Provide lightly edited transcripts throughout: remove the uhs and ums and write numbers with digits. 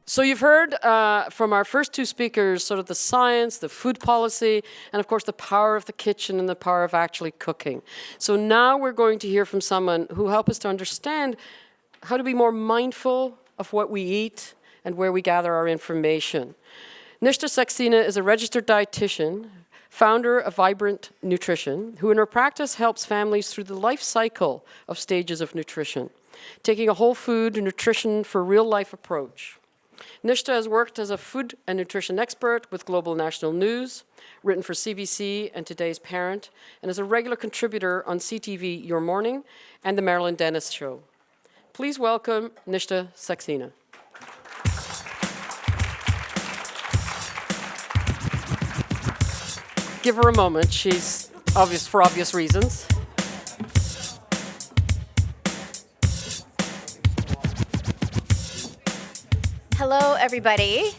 So you've heard from our first two speakers sort of the science, the food policy, and of course the power of the kitchen and the power of actually cooking. So now we're going to hear from someone who helps us to understand how to be more mindful of what we eat and where we gather our information. Nishta Saxena is a registered dietitian, founder of Vibrant Nutrition, who in her practice helps families through the life cycle of stages of nutrition, taking a whole food nutrition for real life approach. Nishta has worked as a food and nutrition expert with Global National News, written for CBC and Today's Parent, and is a regular contributor on CTV Your Morning and The Marilyn Dennis Show. Please welcome Nishta Saxena. Give her a moment. She's for obvious reasons. Hello, everybody.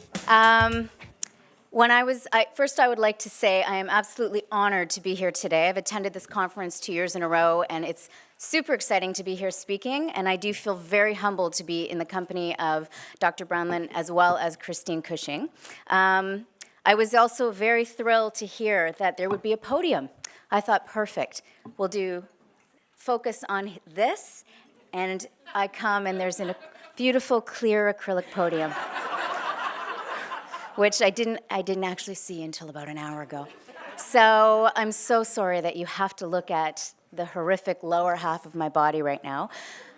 First, I would like to say I am absolutely honored to be here today. I've attended this conference 2 years in a row, and it's super exciting to be here speaking, and I do feel very humbled to be in the company of Dr. Brownland as well as Christine Cushing. I was also very thrilled to hear that there would be a podium. I thought, perfect. We'll do focus on this, and I come and there's a beautiful, clear acrylic podium, which I didn't actually see until about an hour ago. So I'm so sorry that you have to look at the horrific lower half of my body right now.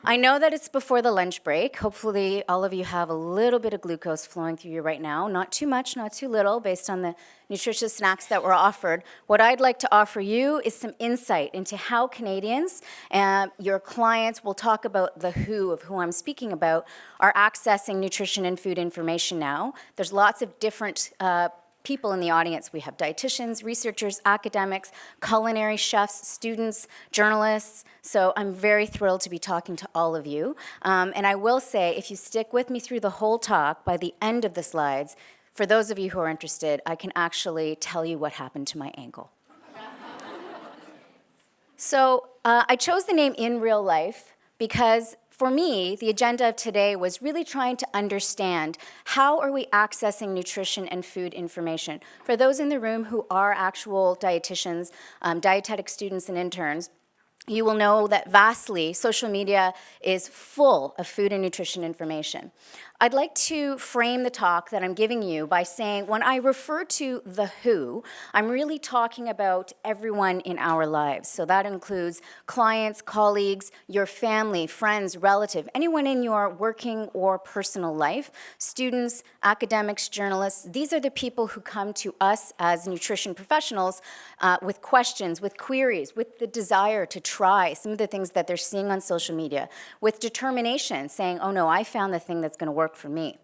I know that it's before the lunch break. Hopefully all of you have a little bit of glucose flowing through you right now. Not too much, not too little, based on the nutritious snacks that were offered. What I'd like to offer you is some insight into how Canadians and your clients, will talk about the who of who I'm speaking about, are accessing nutrition and food information now. There's lots of different people in the audience. We have dietitians, researchers, academics, culinary chefs, students, journalists. So I'm very thrilled to be talking to all of you. And I will say, if you stick with me through the whole talk, by the end of the slides, for those of you who are interested, I can actually tell you what happened to my ankle. So I chose the name In Real Life because for me, the agenda of today was really trying to understand how are we accessing nutrition and food information. For those in the room who are actual dietitians, dietetic students and interns, you will know that vastly, social media is full of food and nutrition information. I'd like to frame the talk that I'm giving you by saying when I refer to the who, I'm really talking about everyone in our lives. So that includes clients, colleagues, your family, friends, relative, anyone in your working or personal life, students, academics, journalists. These are the people who come to us as nutrition professionals with questions, with queries, with the desire to try some of the things that they're seeing on social media, with determination, saying, oh no, I found the thing that's going to work for me.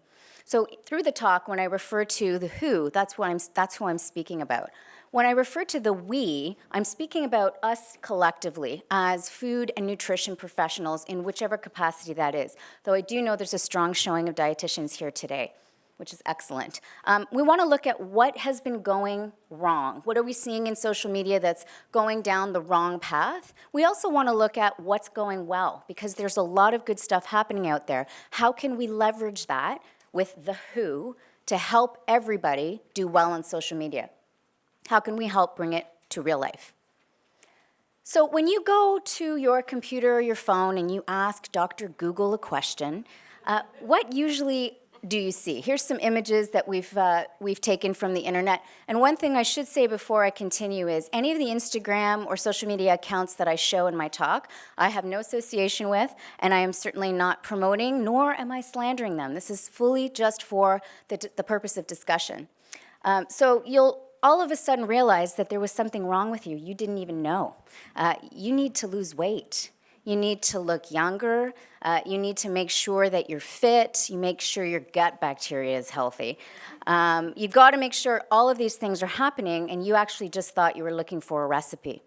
So through the talk, when I refer to the who, that's who I'm speaking about. When I refer to the we, I'm speaking about us collectively as food and nutrition professionals in whichever capacity that is, though I do know there's a strong showing of dietitians here today, which is excellent. We want to look at what has been going wrong. What are we seeing in social media that's going down the wrong path? We also want to look at what's going well, because there's a lot of good stuff happening out there. How can we leverage that with the who to help everybody do well on social media? How can we help bring it to real life? So when you go to your computer or your phone and you ask Dr. Google a question, what usually do you see? Here's some images that we've taken from the internet. And one thing I should say before I continue is any of the Instagram or social media accounts that I show in my talk, I have no association with, and I am certainly not promoting, nor am I slandering them. This is fully just for the purpose of discussion. So you'll all of a sudden realize that there was something wrong with you. You didn't even know. You need to lose weight. You need to look younger. You need to make sure that you're fit. You make sure your gut bacteria is healthy. You've got to make sure all of these things are happening, and you actually just thought you were looking for a recipe.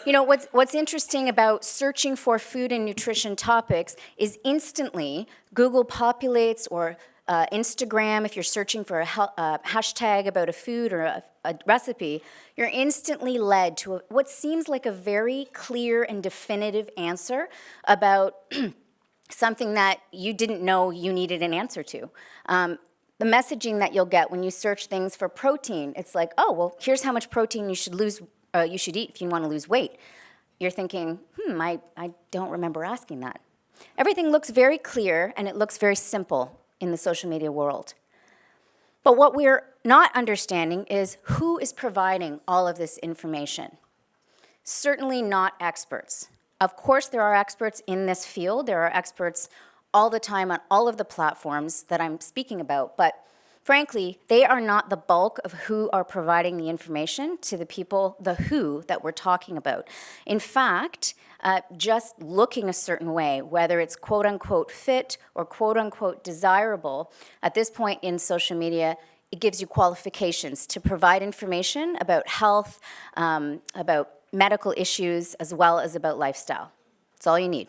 You know, what's interesting about searching for food and nutrition topics is instantly Google populates or Instagram, if you're searching for a hashtag about a food or a recipe, you're instantly led to what seems like a very clear and definitive answer about something that you didn't know you needed an answer to. The messaging that you'll get when you search things for protein, it's like, oh, well, here's how much protein you should eat if you want to lose weight. You're thinking, I don't remember asking that. Everything looks very clear and it looks very simple in the social media world. But what we're not understanding is who is providing all of this information. Certainly not experts. Of course, there are experts in this field. There are experts all the time on all of the platforms that I'm speaking about, but frankly, they are not the bulk of who are providing the information to the people, the who that we're talking about. In fact, just looking a certain way, whether it's quote-unquote fit or quote-unquote desirable, at this point in social media, it gives you qualifications to provide information about health, about medical issues, as well as about lifestyle. That's all you need.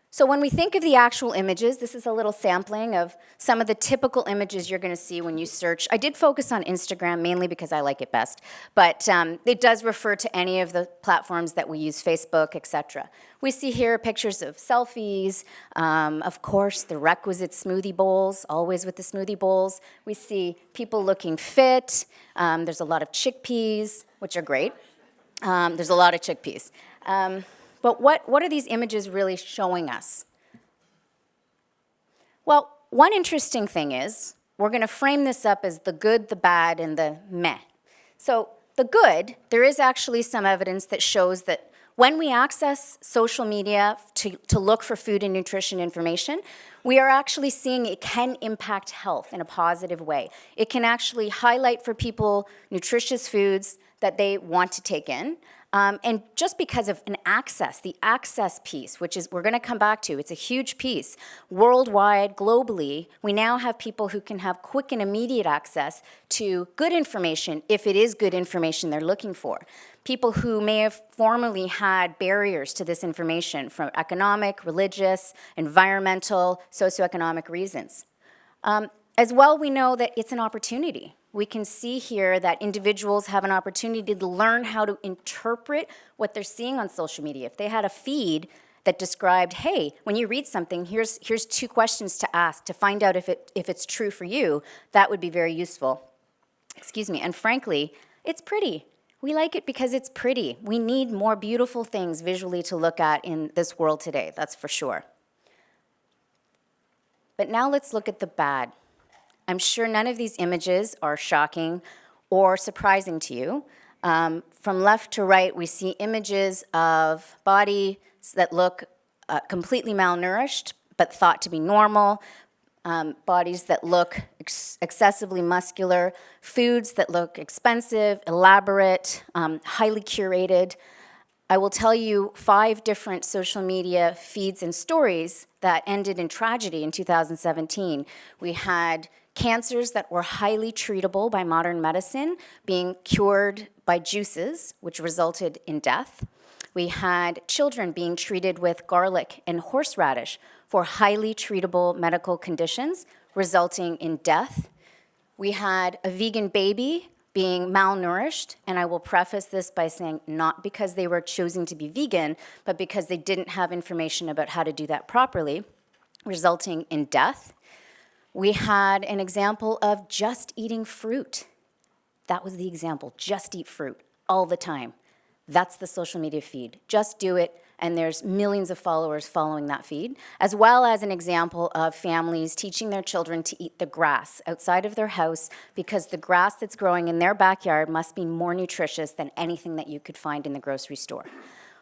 So when we think of the actual images, this is a little sampling of some of the typical images you're going to see when you search. I did focus on Instagram mainly because I like it best, but it does refer to any of the platforms that we use, Facebook, etc. We see here pictures of selfies, of course, the requisite smoothie bowls, always with the smoothie bowls. We see people looking fit. There's a lot of chickpeas, which are great. There's a lot of chickpeas. But what are these images really showing us? Well, one interesting thing is, we're going to frame this up as the good, the bad, and the meh. So the good, there is actually some evidence that shows that when we access social media to look for food and nutrition information, we are actually seeing it can impact health in a positive way. It can actually highlight for people nutritious foods that they want to take in. And just because of the access piece, which is we're going to come back to, it's a huge piece. Worldwide, globally, we now have people who can have quick and immediate access to good information if it is good information they're looking for. People who may have formerly had barriers to this information from economic, religious, environmental, socioeconomic reasons. As well, we know that it's an opportunity. We can see here that individuals have an opportunity to learn how to interpret what they're seeing on social media. If they had a feed that described, hey, when you read something, here's 2 questions to ask to find out if it's true for you, that would be very useful. Excuse me, and frankly, it's pretty. We like it because it's pretty. We need more beautiful things visually to look at in this world today, that's for sure. But now let's look at the bad. I'm sure none of these images are shocking or surprising to you. From left to right, we see images of bodies that look completely malnourished, but thought to be normal, bodies that look excessively muscular, foods that look expensive, elaborate, highly curated. I will tell you 5 different social media feeds and stories that ended in tragedy in 2017. We had cancers that were highly treatable by modern medicine being cured by juices, which resulted in death. We had children being treated with garlic and horseradish for highly treatable medical conditions, resulting in death. We had a vegan baby being malnourished, and I will preface this by saying not because they were choosing to be vegan, but because they didn't have information about how to do that properly, resulting in death. We had an example of just eating fruit. That was the example, just eat fruit all the time. That's the social media feed. Just do it, and there's millions of followers following that feed, as well as an example of families teaching their children to eat the grass outside of their house because the grass that's growing in their backyard must be more nutritious than anything that you could find in the grocery store.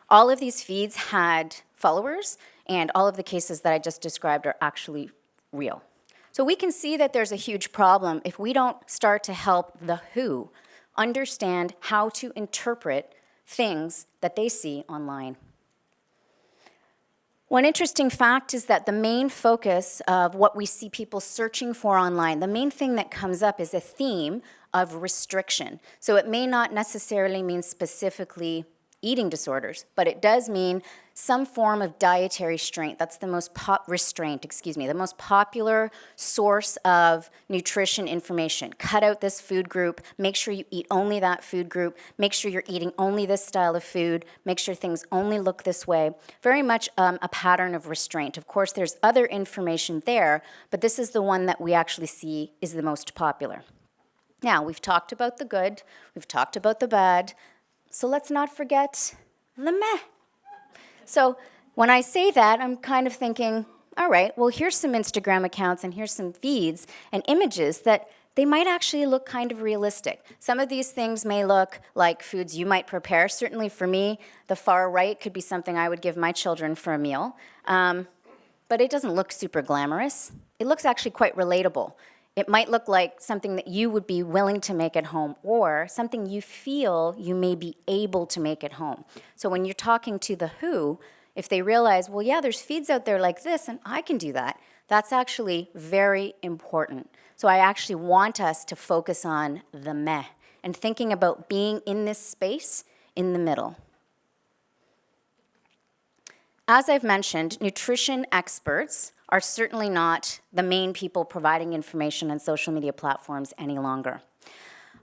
All of these feeds had followers, and all of the cases that I just described are actually real. So we can see that there's a huge problem if we don't start to help the who understand how to interpret things that they see online. One interesting fact is that the main focus of what we see people searching for online, the main thing that comes up is a theme of restriction. So it may not necessarily mean specifically eating disorders, but it does mean some form of dietary restraint. That's the most the most popular source of nutrition information. Cut out this food group, make sure you eat only that food group, make sure you're eating only this style of food, make sure things only look this way. Very much a pattern of restraint. Of course, there's other information there, but this is the one that we actually see is the most popular. Now, we've talked about the good, we've talked about the bad, so let's not forget the meh. So when I say that, I'm kind of thinking, all right, well, here's some Instagram accounts and here's some feeds and images that they might actually look kind of realistic. Some of these things may look like foods you might prepare. Certainly for me, the far right could be something I would give my children for a meal. But it doesn't look super glamorous. It looks actually quite relatable. It might look like something that you would be willing to make at home or something you feel you may be able to make at home. So when you're talking to the WHO, if they realize, well, yeah, there's feeds out there like this and I can do that, that's actually very important. So I actually want us to focus on the meh and thinking about being in this space in the middle. As I've mentioned, nutrition experts are certainly not the main people providing information on social media platforms any longer.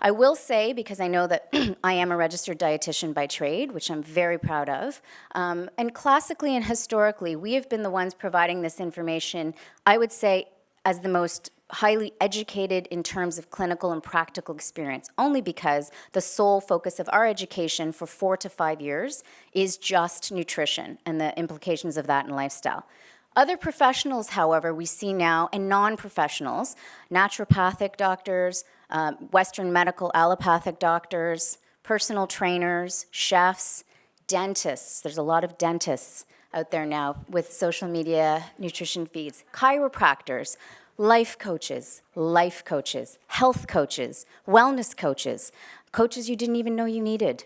I will say, because I know that I am a registered dietitian by trade, which I'm very proud of, and classically and historically, we have been the ones providing this information, I would say, as the most highly educated in terms of clinical and practical experience, only because the sole focus of our education for 4 to 5 years is just nutrition and the implications of that in lifestyle. Other professionals, however, we see now, and non-professionals, naturopathic doctors, Western medical allopathic doctors, personal trainers, chefs, dentists. There's a lot of dentists out there now with social media nutrition feeds. Chiropractors, life coaches, health coaches, wellness coaches, coaches you didn't even know you needed.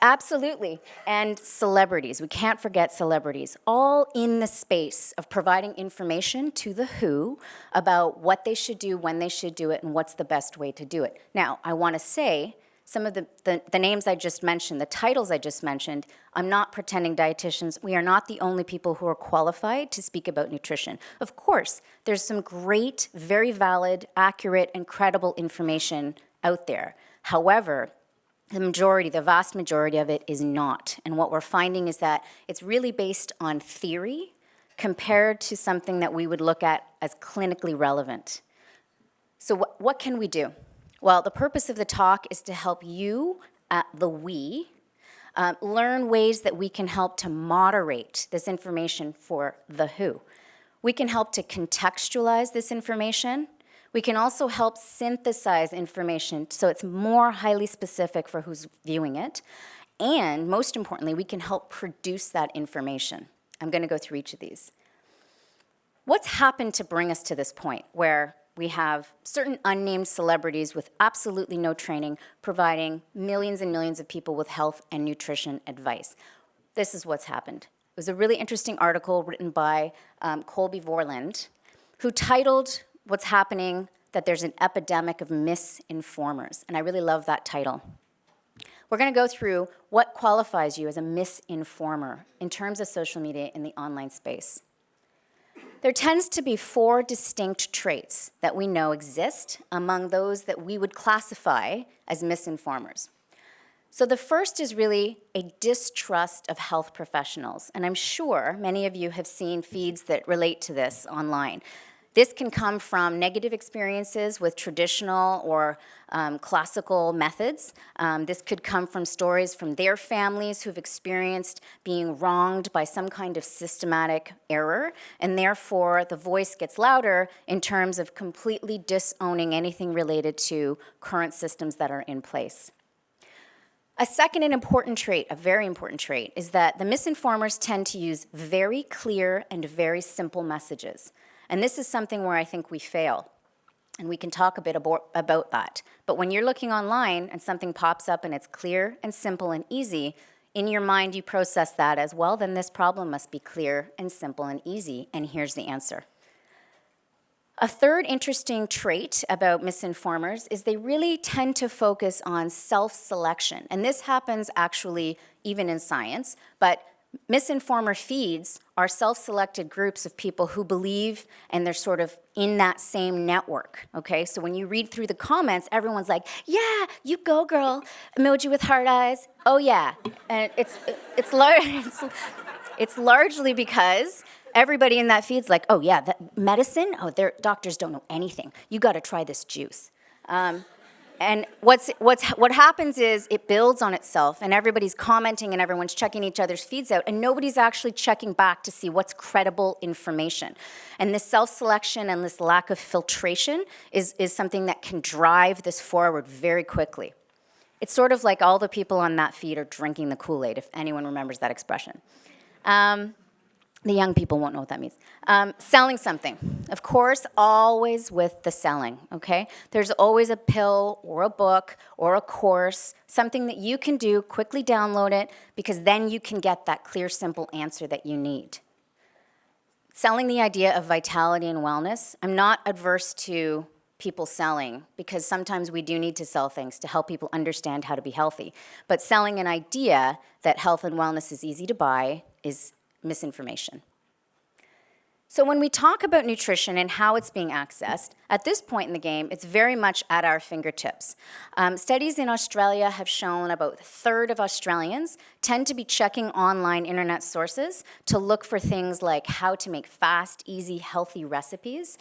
Absolutely. And celebrities. We can't forget celebrities. All in the space of providing information to the WHO about what they should do, when they should do it, and what's the best way to do it. Now, I want to say some of the names I just mentioned, the titles I just mentioned, I'm not pretending dietitians. We are not the only people who are qualified to speak about nutrition. Of course, there's some great, very valid, accurate, and credible information out there. However, the vast majority of it is not. And what we're finding is that it's really based on theory compared to something that we would look at as clinically relevant. So what can we do? Well, the purpose of the talk is to help you, learn ways that we can help to moderate this information for the WHO. We can help to contextualize this information. We can also help synthesize information so it's more highly specific for who's viewing it. And most importantly, we can help produce that information. I'm going to go through each of these. What's happened to bring us to this point where we have certain unnamed celebrities with absolutely no training providing millions and millions of people with health and nutrition advice? This is what's happened. It was a really interesting article written by Colby Vorland, who titled what's happening, that there's an epidemic of misinformers. And I really love that title. We're going to go through what qualifies you as a misinformer in terms of social media in the online space. There tends to be 4 distinct traits that we know exist among those that we would classify as misinformers. So the first is really a distrust of health professionals. And I'm sure many of you have seen feeds that relate to this online. This can come from negative experiences with traditional or classical methods. This could come from stories from their families who've experienced being wronged by some kind of systematic error, and therefore the voice gets louder in terms of completely disowning anything related to current systems that are in place. A second and important trait, a very important trait, is that the misinformers tend to use very clear and very simple messages. And this is something where I think we fail. And we can talk a bit about that. But when you're looking online and something pops up and it's clear and simple and easy, in your mind you process that as, well, then this problem must be clear and simple and easy, and here's the answer. A third interesting trait about misinformers is they really tend to focus on self-selection. And this happens actually even in science, but misinformer feeds are self-selected groups of people who believe and they're sort of in that same network, okay? So when you read through the comments, everyone's like, yeah, you go girl, emoji with heart eyes, oh yeah. And it's largely because everybody in that feed's like, oh yeah, that medicine, oh, their doctors don't know anything. You gotta try this juice. And what happens is it builds on itself, and everybody's commenting and everyone's checking each other's feeds out, and nobody's actually checking back to see what's credible information. And this self-selection and this lack of filtration is something that can drive this forward very quickly. It's sort of like all the people on that feed are drinking the Kool-Aid, if anyone remembers that expression. The young people won't know what that means. Selling something. Of course, always with the selling, okay? There's always a pill or a book or a course, something that you can do, quickly download it, because then you can get that clear, simple answer that you need. Selling the idea of vitality and wellness, I'm not adverse to people selling, because sometimes we do need to sell things to help people understand how to be healthy. But selling an idea that health and wellness is easy to buy is misinformation. So when we talk about nutrition and how it's being accessed, at this point in the game, it's very much at our fingertips. Studies in Australia have shown about a third of Australians tend to be checking online internet sources to look for things like how to make fast, easy, healthy recipes,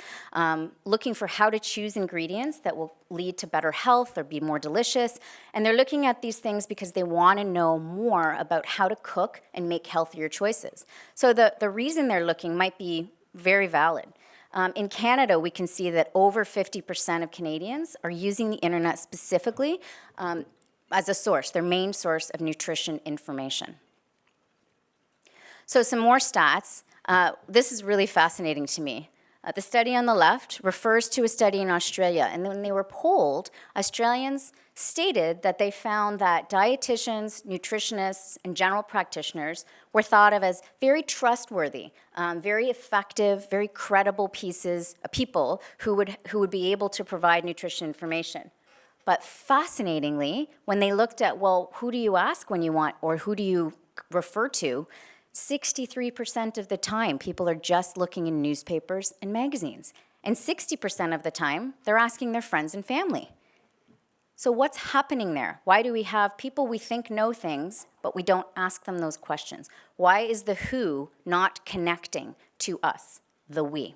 looking for how to choose ingredients that will lead to better health or be more delicious. And they're looking at these things because they want to know more about how to cook and make healthier choices. So the reason they're looking might be very valid. In Canada, we can see that over 50% of Canadians are using the internet specifically as a source, their main source of nutrition information. So some more stats. This is really fascinating to me. The study on the left refers to a study in Australia, and when they were polled, Australians stated that they found that dietitians, nutritionists, and general practitioners were thought of as very trustworthy, very effective, very credible people who would be able to provide nutrition information. But fascinatingly, when they looked at, well, who do you ask when you want, or who do you refer to, 63% of the time, people are just looking in newspapers and magazines. And 60% of the time, they're asking their friends and family. So what's happening there? Why do we have people we think know things, but we don't ask them those questions? Why is the who not connecting to us, the we?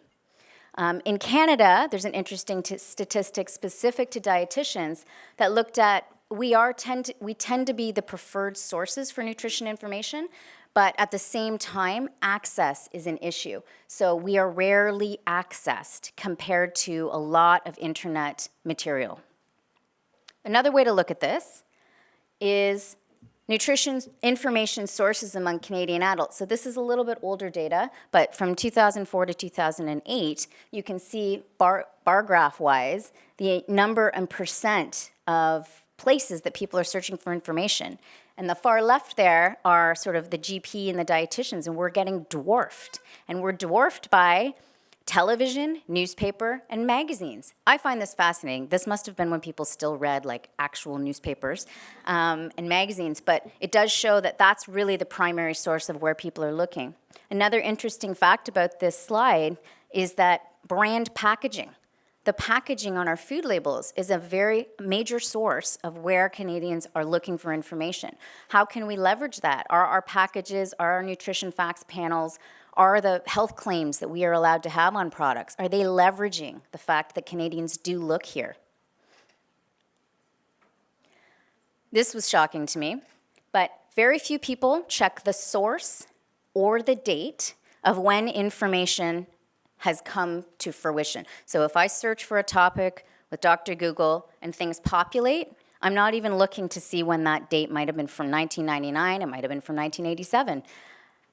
In Canada, there's an interesting statistic specific to dietitians that looked at we tend to be the preferred sources for nutrition information, but at the same time, access is an issue. So we are rarely accessed compared to a lot of internet material. Another way to look at this is nutrition information sources among Canadian adults. So this is a little bit older data, but from 2004 to 2008, you can see bar graph-wise the number and percent of places that people are searching for information. And the far left there are sort of the GP and the dietitians, and we're getting dwarfed. And we're dwarfed by television, newspaper, and magazines. I find this fascinating. This must have been when people still read like actual newspapers and magazines, but it does show that that's really the primary source of where people are looking. Another interesting fact about this slide is that brand packaging. The packaging on our food labels is a very major source of where Canadians are looking for information. How can we leverage that? Are our packages, are our nutrition facts panels, are the health claims that we are allowed to have on products, are they leveraging the fact that Canadians do look here? This was shocking to me, but very few people check the source or the date of when information has come to fruition. So if I search for a topic with Dr. Google and things populate, I'm not even looking to see when that date might have been from 1999, it might have been from 1987.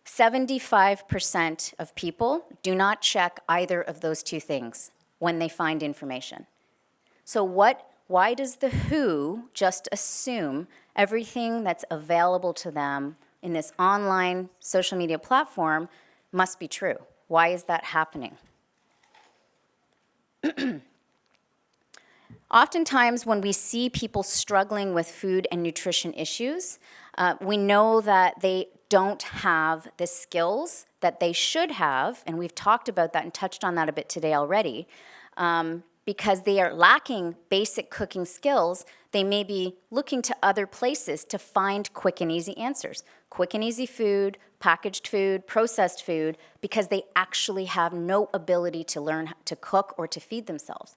75% of people do not check either of those two things when they find information. So why does the WHO just assume everything that's available to them in this online social media platform must be true? Why is that happening? Oftentimes, when we see people struggling with food and nutrition issues, we know that they don't have the skills that they should have, and we've talked about that and touched on that a bit today already. Because they are lacking basic cooking skills, they may be looking to other places to find quick and easy answers. Quick and easy food, packaged food, processed food, because they actually have no ability to learn to cook or to feed themselves.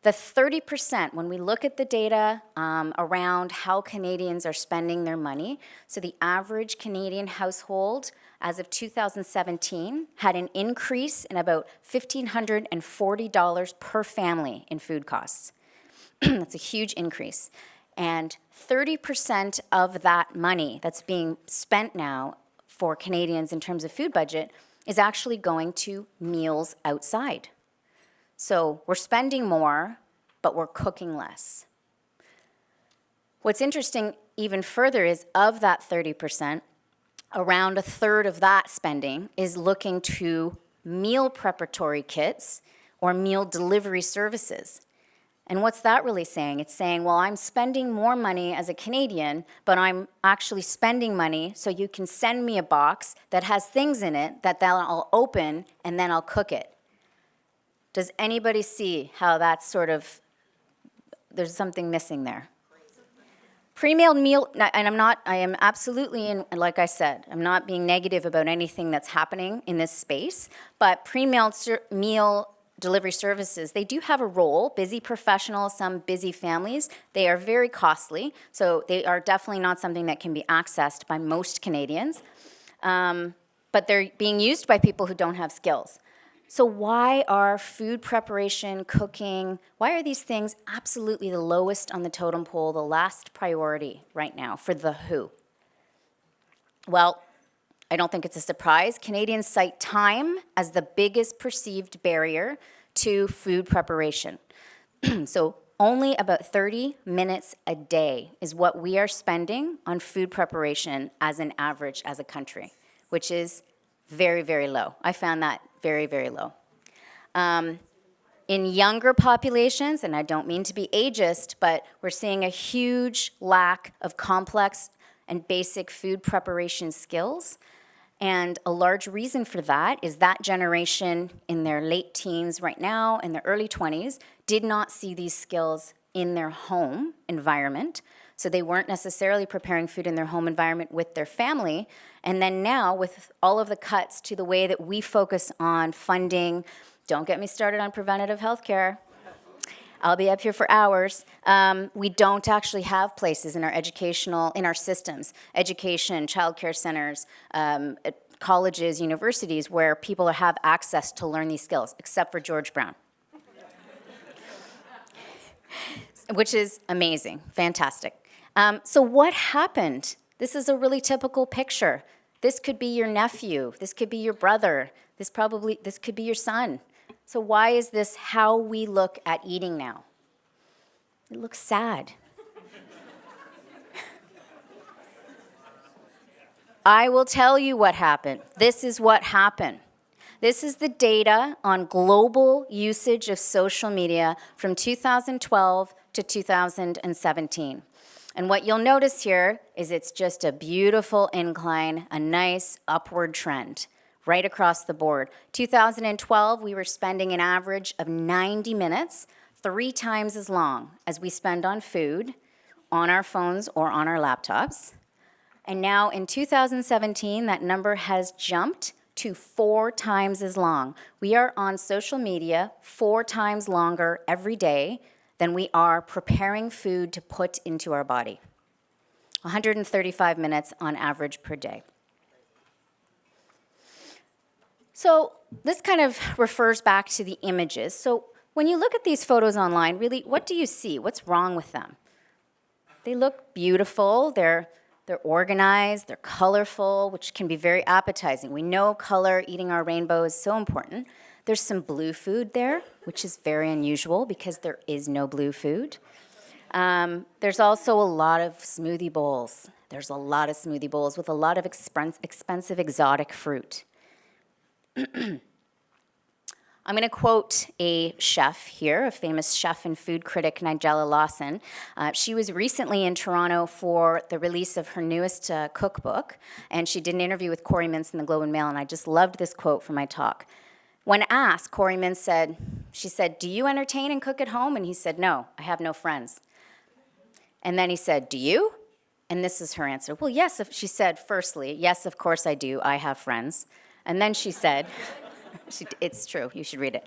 The 30%, when we look at the data around how Canadians are spending their money, so the average Canadian household as of 2017 had an increase in about $1,540 per family in food costs. That's a huge increase. And 30% of that money that's being spent now for Canadians in terms of food budget is actually going to meals outside. So we're spending more, but we're cooking less. What's interesting even further is of that 30%, around a third of that spending is looking to meal preparatory kits or meal delivery services. And what's that really saying? It's saying, well, I'm spending more money as a Canadian, but I'm actually spending money so you can send me a box that has things in it that then I'll open and then I'll cook it. Does anybody see how that's sort of, there's something missing there? Pre-meal meal, and I am absolutely, and like I said, I'm not being negative about anything that's happening in this space, but pre-meal meal delivery services, they do have a role. Busy professionals, some busy families, they are very costly, so they are definitely not something that can be accessed by most Canadians, but they're being used by people who don't have skills. So why are food preparation, cooking, why are these things absolutely the lowest on the totem pole, the last priority right now for the WHO? Well, I don't think it's a surprise. Canadians cite time as the biggest perceived barrier to food preparation. So only about 30 minutes a day is what we are spending on food preparation as an average as a country, which is very, very low. I found that very, very low. In younger populations, and I don't mean to be ageist, but we're seeing a huge lack of complex and basic food preparation skills. And a large reason for that is that generation in their late teens right now, in their early 20s, did not see these skills in their home environment. So they weren't necessarily preparing food in their home environment with their family. And then now, with all of the cuts to the way that we focus on funding, don't get me started on preventative health care. I'll be up here for hours. We don't actually have places in our systems, education, childcare centers, colleges, universities, where people have access to learn these skills, except for George Brown. Which is amazing, fantastic. So what happened? This is a really typical picture. This could be your nephew. This could be your brother. This could be your son. So why is this how we look at eating now? It looks sad. I will tell you what happened. This is what happened. This is the data on global usage of social media from 2012 to 2017. And what you'll notice here is it's just a beautiful incline, a nice upward trend right across the board. 2012, we were spending an average of 90 minutes, 3 times as long as we spend on food, on our phones or on our laptops. And now in 2017, that number has jumped to 4 times as long. We are on social media 4 times longer every day than we are preparing food to put into our body. 135 minutes on average per day. So this kind of refers back to the images. So when you look at these photos online, really, what do you see? What's wrong with them? They look beautiful, they're organized, they're colorful, which can be very appetizing. We know color, eating our rainbow is so important. There's some blue food there, which is very unusual because there is no blue food. There's also a lot of smoothie bowls. There's a lot of smoothie bowls with a lot of expensive exotic fruit. I'm going to quote a chef here, a famous chef and food critic, Nigella Lawson. She was recently in Toronto for the release of her newest cookbook, and she did an interview with Corey Mintz in the Globe and Mail, and I just loved this quote from my talk. When asked, Corey Mintz she said, "Do you entertain and cook at home?" And he said, "No, I have no friends." And then he said, "Do you?" And this is her answer. "Well, yes," she said, firstly, "Yes, of course I do. I have friends." And then she said, it's true, you should read it.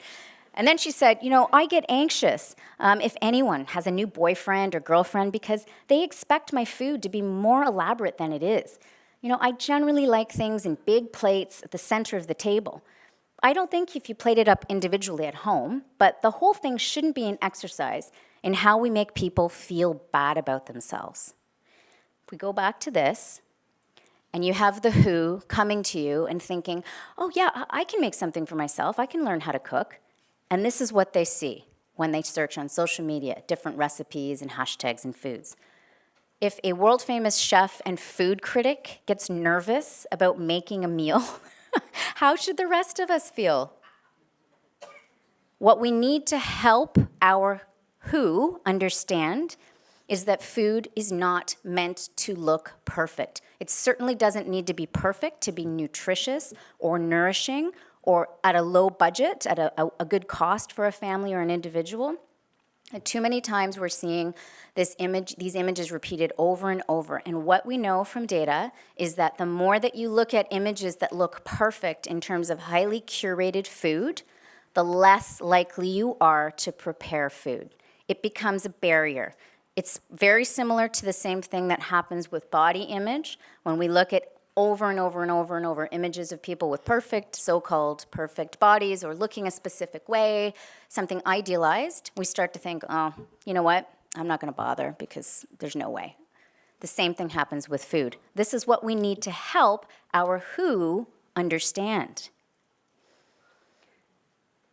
And then she said, "I get anxious if anyone has a new boyfriend or girlfriend because they expect my food to be more elaborate than it is. I generally like things in big plates at the center of the table. I don't think if you plate it up individually at home, but the whole thing shouldn't be an exercise in how we make people feel bad about themselves." If we go back to this, and you have the WHO coming to you and thinking, "Oh yeah, I can make something for myself, I can learn how to cook." And this is what they see when they search on social media, different recipes and hashtags and foods. If a world-famous chef and food critic gets nervous about making a meal, how should the rest of us feel? What we need to help our WHO understand is that food is not meant to look perfect. It certainly doesn't need to be perfect to be nutritious or nourishing or at a low budget, at a good cost for a family or an individual. And too many times we're seeing these images repeated over and over. And what we know from data is that the more that you look at images that look perfect in terms of highly curated food, the less likely you are to prepare food. It becomes a barrier. It's very similar to the same thing that happens with body image. When we look at over and over and over and over images of people with perfect, so-called perfect bodies or looking a specific way, something idealized, we start to think, "Oh, you know what? I'm not going to bother because there's no way." The same thing happens with food. This is what we need to help our WHO understand.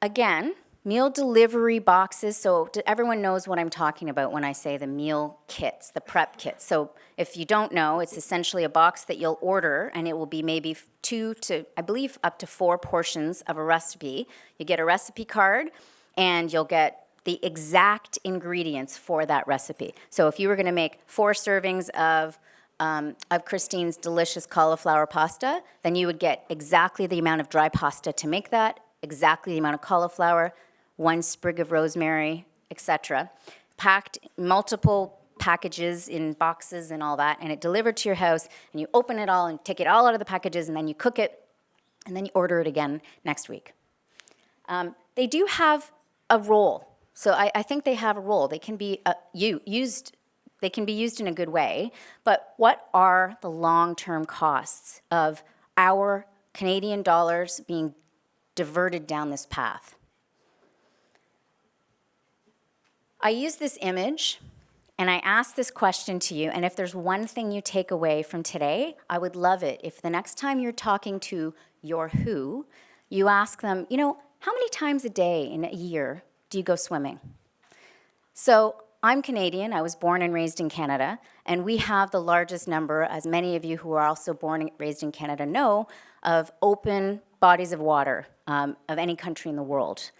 Again, meal delivery boxes, so everyone knows what I'm talking about when I say the meal kits, the prep kits. So if you don't know, it's essentially a box that you'll order, and it will be maybe 2 to, I believe, up to 4 portions of a recipe. You get a recipe card, and you'll get the exact ingredients for that recipe. So if you were going to make 4 servings of Christine's delicious cauliflower pasta, then you would get exactly the amount of dry pasta to make that, exactly the amount of cauliflower, 1 sprig of rosemary, etc., packed multiple packages in boxes and all that, and it delivered to your house, and you open it all and take it all out of the packages, and then you cook it, and then you order it again next week. They do have a role. So I think they have a role. They can be used. They can be used in a good way, but what are the long-term costs of our Canadian dollars being diverted down this path? I use this image, and I ask this question to you, and if there's one thing you take away from today, I would love it if the next time you're talking to your WHO, you ask them, how many times a day in a year do you go swimming? So I'm Canadian. I was born and raised in Canada, and we have the largest number, as many of you who are also born and raised in Canada know, of open bodies of water of any country in the world.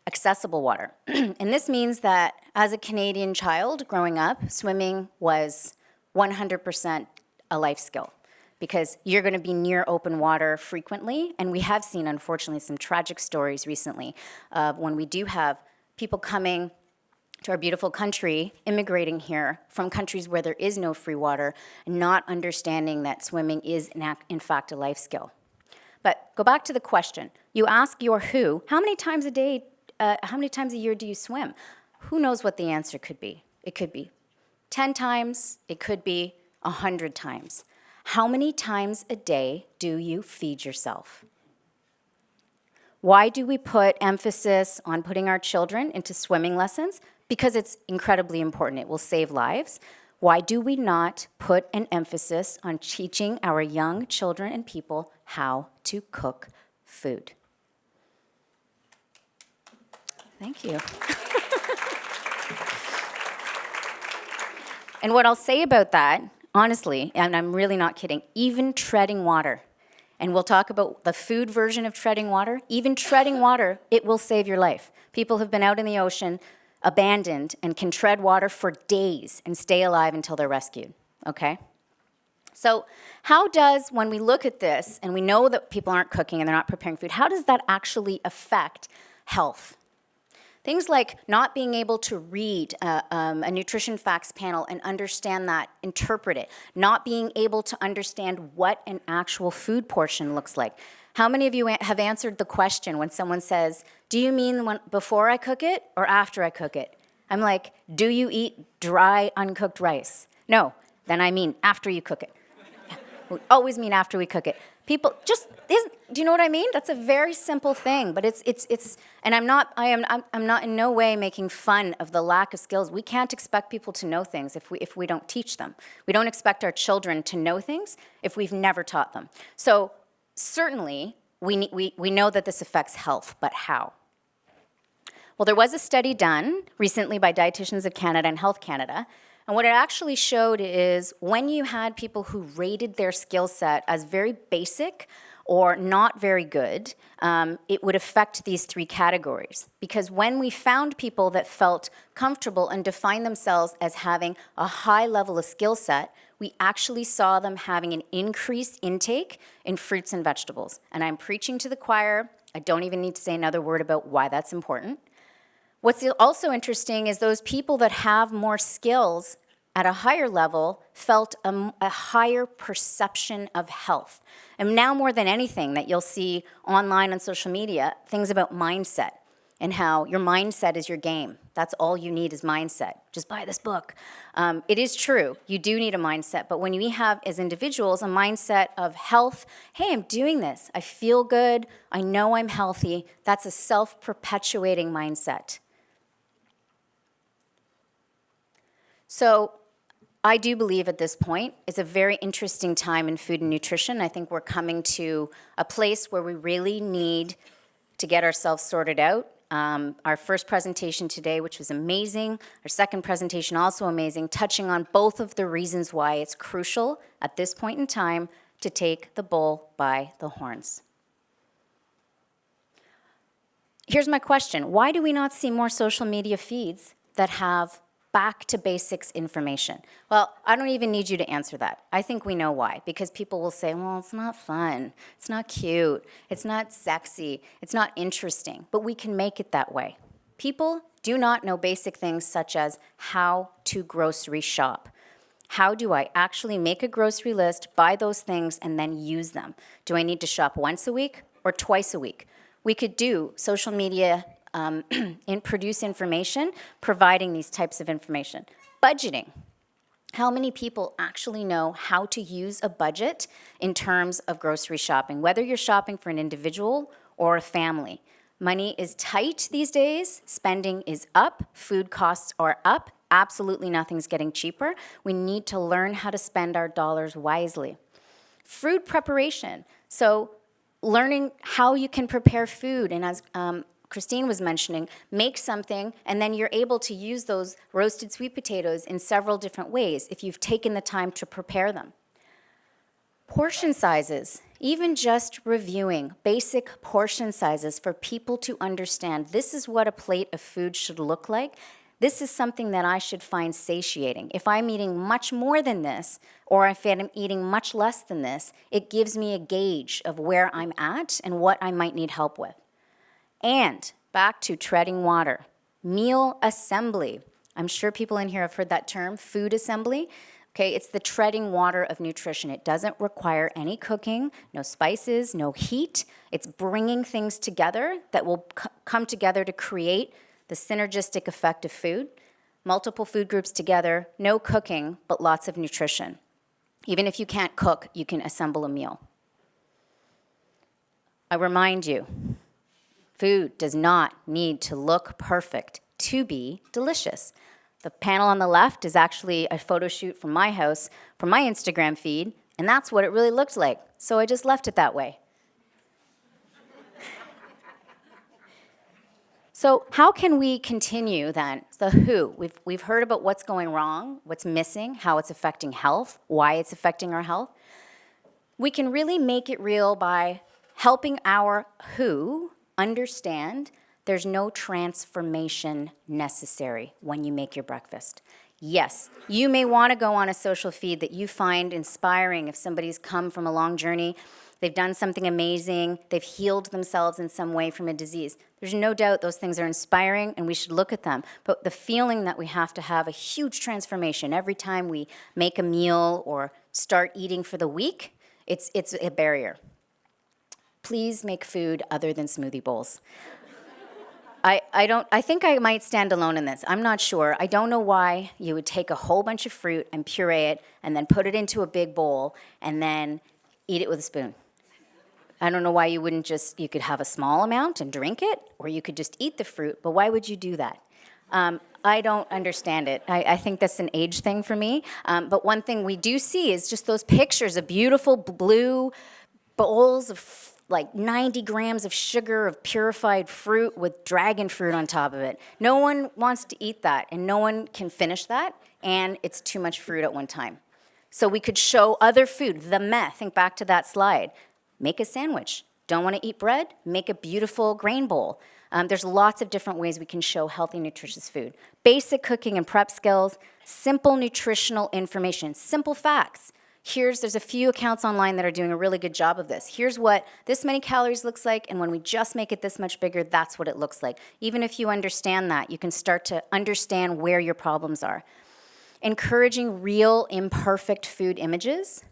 Accessible water. And this means that as a Canadian child growing up, swimming was 100% a life skill because you're going to be near open water frequently. And we have seen, unfortunately, some tragic stories recently of when we do have people coming to our beautiful country, immigrating here from countries where there is no free water, and not understanding that swimming is, in fact, a life skill. But go back to the question. You ask your WHO, how many times a year do you swim? Who knows what the answer could be? It could be 10 times, it could be 100 times. How many times a day do you feed yourself? Why do we put emphasis on putting our children into swimming lessons? Because it's incredibly important. It will save lives. Why do we not put an emphasis on teaching our young children and people how to cook food? Thank you. And what I'll say about that, honestly, and I'm really not kidding, even treading water. And we'll talk about the food version of treading water. Even treading water, it will save your life. People have been out in the ocean, abandoned, and can tread water for days and stay alive until they're rescued, okay? So how does, when we look at this, and we know that people aren't cooking and they're not preparing food, how does that actually affect health? Things like not being able to read a nutrition facts panel and understand that, interpret it, not being able to understand what an actual food portion looks like. How many of you have answered the question when someone says, do you mean before I cook it or after I cook it? I'm like, do you eat dry, uncooked rice? No, then I mean after you cook it. We always mean after we cook it. People just do you know what I mean? That's a very simple thing, but it's and I'm not in no way making fun of the lack of skills. We can't expect people to know things if we don't teach them. We don't expect our children to know things if we've never taught them. So certainly we know that this affects health, but how? Well, there was a study done recently by Dietitians of Canada and Health Canada. And what it actually showed is when you had people who rated their skill set as very basic or not very good, it would affect these three categories. Because when we found people that felt comfortable and defined themselves as having a high level of skill set, we actually saw them having an increased intake in fruits and vegetables. And I'm preaching to the choir. I don't even need to say another word about why that's important. What's also interesting is those people that have more skills at a higher level felt a higher perception of health. And now more than anything that you'll see online on social media, things about mindset and how your mindset is your game. That's all you need is mindset. Just buy this book. It is true, you do need a mindset, but when we have, as individuals, a mindset of health, hey, I'm doing this, I feel good, I know I'm healthy, that's a self-perpetuating mindset. So I do believe at this point it's a very interesting time in food and nutrition. I think we're coming to a place where we really need to get ourselves sorted out. Our first presentation today, which was amazing, our second presentation also amazing, touching on both of the reasons why it's crucial at this point in time to take the bull by the horns. Here's my question. Why do we not see more social media feeds that have back to basics information? Well, I don't even need you to answer that. I think we know why. Because people will say, well, it's not fun, it's not cute, it's not sexy, it's not interesting. But we can make it that way. People do not know basic things such as how to grocery shop. How do I actually make a grocery list, buy those things, and then use them? Do I need to shop once a week or twice a week? We could do social media produce information, providing these types of information. Budgeting. How many people actually know how to use a budget in terms of grocery shopping, whether you're shopping for an individual or a family? Money is tight these days, spending is up, food costs are up, absolutely nothing's getting cheaper. We need to learn how to spend our dollars wisely. Food preparation. So learning how you can prepare food, and as Christine was mentioning, make something, and then you're able to use those roasted sweet potatoes in several different ways if you've taken the time to prepare them. Portion sizes, even just reviewing basic portion sizes for people to understand this is what a plate of food should look like. This is something that I should find satiating. If I'm eating much more than this, or if I'm eating much less than this, it gives me a gauge of where I'm at and what I might need help with. And back to treading water, meal assembly. I'm sure people in here have heard that term, food assembly. Okay, it's the treading water of nutrition. It doesn't require any cooking, no spices, no heat. It's bringing things together that will come together to create the synergistic effect of food. Multiple food groups together, no cooking, but lots of nutrition. Even if you can't cook, you can assemble a meal. I remind you, food does not need to look perfect to be delicious. The panel on the left is actually a photo shoot from my house, from my Instagram feed, and that's what it really looked like. So I just left it that way. So how can we continue then? The who. We've heard about what's going wrong, what's missing, how it's affecting health, why it's affecting our health. We can really make it real by helping our who understand there's no transformation necessary when you make your breakfast. Yes, you may want to go on a social feed that you find inspiring if somebody's come from a long journey, they've done something amazing, they've healed themselves in some way from a disease. There's no doubt those things are inspiring and we should look at them. But the feeling that we have to have a huge transformation every time we make a meal or start eating for the week, it's a barrier. Please make food other than smoothie bowls. I think I might stand alone in this. I'm not sure. I don't know why you would take a whole bunch of fruit and puree it and then put it into a big bowl and then eat it with a spoon. I don't know why you wouldn't you could have a small amount and drink it, or you could just eat the fruit, but why would you do that? I don't understand it. I think that's an age thing for me. But one thing we do see is just those pictures of beautiful blue bowls of like 90 grams of sugar of purified fruit with dragon fruit on top of it. No one wants to eat that, and no one can finish that, and it's too much fruit at one time. So we could show other food, the meth, think back to that slide. Make a sandwich. Don't want to eat bread? Make a beautiful grain bowl. There's lots of different ways we can show healthy, nutritious food. Basic cooking and prep skills, simple nutritional information, simple facts. There's a few accounts online that are doing a really good job of this. Here's what this many calories looks like, and when we just make it this much bigger, that's what it looks like. Even if you understand that, you can start to understand where your problems are. Encouraging real, imperfect food images,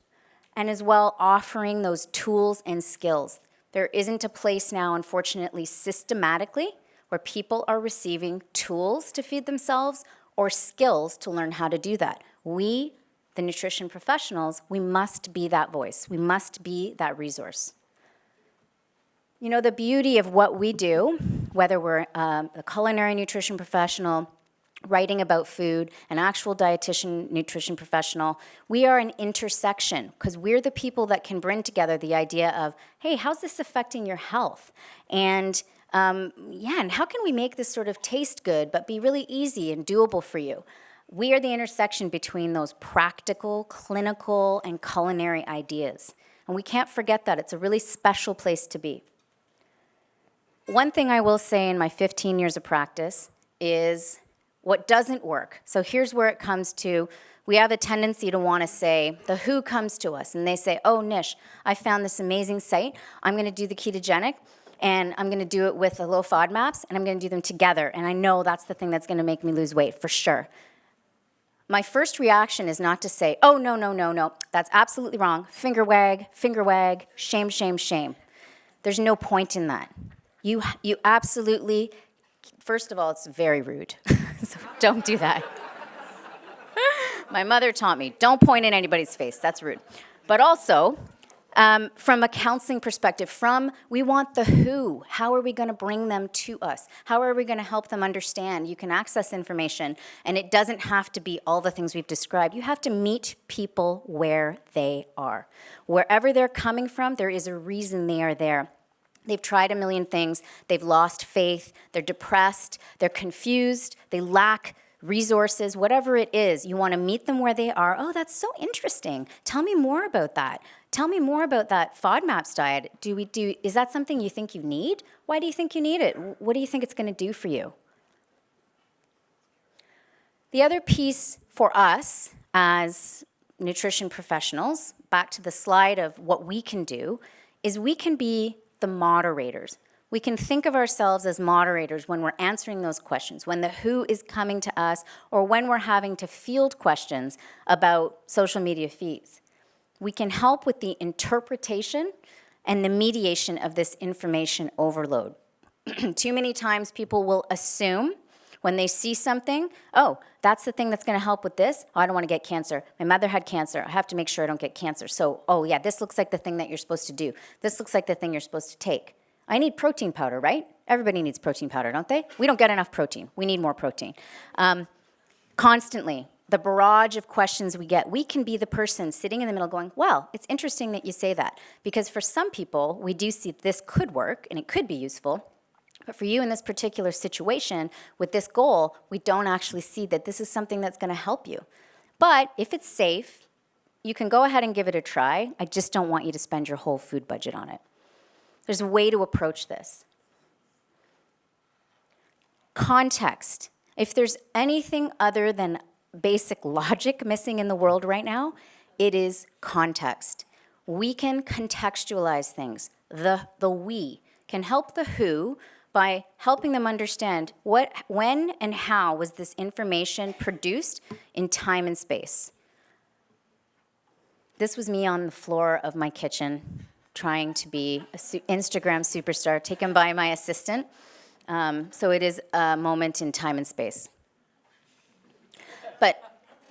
and as well offering those tools and skills. There isn't a place now, unfortunately, systematically, where people are receiving tools to feed themselves or skills to learn how to do that. We, the nutrition professionals, we must be that voice. We must be that resource. You know, the beauty of what we do, whether we're a culinary nutrition professional, writing about food, an actual dietitian nutrition professional, we are an intersection because we're the people that can bring together the idea of, hey, how's this affecting your health? And and how can we make this sort of taste good but be really easy and doable for you? We are the intersection between those practical, clinical, and culinary ideas. And we can't forget that. It's a really special place to be. One thing I will say in my 15 years of practice is what doesn't work. So here's where it comes to, we have a tendency to want to say, the who comes to us, and they say, oh, Nish, I found this amazing site. I'm going to do the ketogenic, and I'm going to do it with the low FODMAPs, and I'm going to do them together. And I know that's the thing that's going to make me lose weight, for sure. My first reaction is not to say, oh, no, that's absolutely wrong. Finger wag, shame, shame, shame. There's no point in that. You absolutely, first of all, it's very rude. So don't do that. My mother taught me, don't point in anybody's face. That's rude. But also, from a counseling perspective, we want the who. How are we going to bring them to us? How are we going to help them understand? You can access information, and it doesn't have to be all the things we've described. You have to meet people where they are. Wherever they're coming from, there is a reason they are there. They've tried a million things. They've lost faith. They're depressed. They're confused. They lack resources, whatever it is. You want to meet them where they are. Oh, that's so interesting. Tell me more about that. Tell me more about that FODMAPs diet. Is that something you think you need? Why do you think you need it? What do you think it's going to do for you? The other piece for us as nutrition professionals, back to the slide of what we can do, is we can be the moderators. We can think of ourselves as moderators when we're answering those questions, when the who is coming to us, or when we're having to field questions about social media feeds. We can help with the interpretation and the mediation of this information overload. Too many times people will assume when they see something, oh, that's the thing that's going to help with this. Oh, I don't want to get cancer. My mother had cancer. I have to make sure I don't get cancer. So, oh yeah, this looks like the thing that you're supposed to do. This looks like the thing you're supposed to take. I need protein powder, right? Everybody needs protein powder, don't they? We don't get enough protein. We need more protein. Constantly, the barrage of questions we get, we can be the person sitting in the middle going, well, it's interesting that you say that. Because for some people, we do see this could work and it could be useful. But for you in this particular situation, with this goal, we don't actually see that this is something that's going to help you. But if it's safe, you can go ahead and give it a try. I just don't want you to spend your whole food budget on it. There's a way to approach this. Context. If there's anything other than basic logic missing in the world right now, it is context. We can contextualize things. The we can help the who by helping them understand what, when, and how was this information produced in time and space. This was me on the floor of my kitchen trying to be an Instagram superstar taken by my assistant. So it is a moment in time and space. But